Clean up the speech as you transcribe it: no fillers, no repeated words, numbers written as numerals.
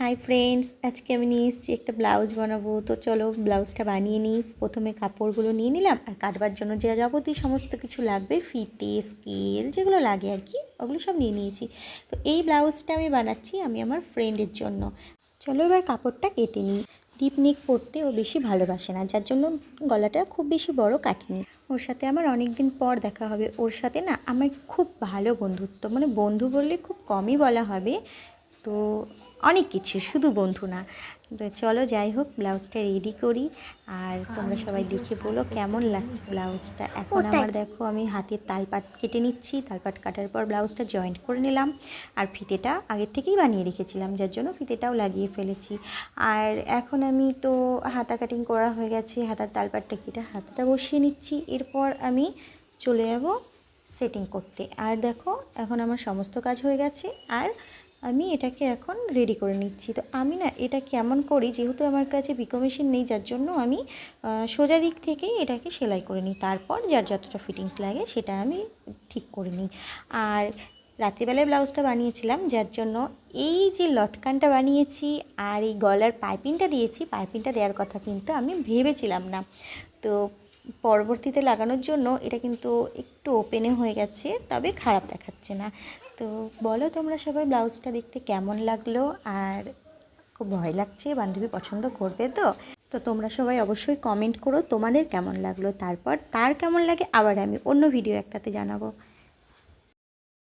Hi friends, আজকে আমি নিয়ে এসেছি একটা ব্লাউজ বানাবো। তো চলো ব্লাউজটা বানিয়ে নিই। প্রথমে কাপড়গুলো নিয়ে নিলাম, আর কাটবার জন্য যা যাবতীয় সমস্ত কিছু লাগবে, ফিতে, স্কেল, যেগুলো লাগে আর কি, ওগুলো সব নিয়ে নিয়েছি। তো এই ব্লাউজটা আমি বানাচ্ছি আমি আমার ফ্রেন্ডের জন্য। চলো এবার কাপড়টা কেটে নিই। ডিপ নেক পরতে ও বেশি ভালোবাসে না, যার জন্য গলাটা খুব বেশি বড় কাটিনি। ওর সাথে আমার অনেক দিন পর দেখা হবে। ওর সাথে না আমার খুব ভালো বন্ধুত্ব, মানে বন্ধু বললে খুব কমই বলা হবে। তো অনেক কিছু, শুধু বন্ধু না। তো চলো যাই হোক, ব্লাউজটা রেডি করি। আর তোমরা সবাই দেখে বলো কেমন লাগছে ব্লাউজটা। এখন আমার দেখো, আমি হাতের তালপাট কেটে নিচ্ছি। তালপাট কাটার পর ব্লাউজটা জয়েন্ট করে নিলাম। আর ফিতেটা আগের থেকেই বানিয়ে রেখেছিলাম, যার জন্য ফিতেটাও লাগিয়ে ফেলেছি। আর এখন আমি তো হাতা কাটিং করা হয়ে গেছে, হাতার তালপাটটা কেটে হাতাটা বসিয়ে নিচ্ছি। এরপর আমি চলে যাব সেটিং করতে। আর দেখো এখন আমার সমস্ত কাজ হয়ে গেছে, আর আমি এটাকে এখন রেডি করে নিচ্ছি। তো আমি না এটা কেমন করি, যেহেতু আমার কাছে পিকো মেশিন নেই, যার জন্য আমি সোজা দিক থেকেই এটাকে সেলাই করে নিই। তারপর যার যতটা ফিটিংস লাগে সেটা আমি ঠিক করে নিই। আর রাত্রিবেলায় ব্লাউজটা বানিয়েছিলাম, যার জন্য এই যে লটকানটা বানিয়েছি আর এই গলার পাইপিংটা দিয়েছি, পাইপিংটা দেওয়ার কথা কিন্তু আমি ভেবেছিলাম না। তো পরবর্তীতে লাগানোর জন্য এটা কিন্তু একটু ওপেনে হয়ে গেছে, তবে খারাপ দেখাচ্ছে না। তো বলো তোমরা সবাই ব্লাউজটা দেখতে কেমন লাগলো। আর খুব ভয় লাগছে, বান্ধবী পছন্দ করবে তো? তো তোমরা সবাই অবশ্যই কমেন্ট করো তোমাদের কেমন লাগলো। তারপর তার কেমন লাগে আবার আমি অন্য ভিডিও একটাতে জানাবো।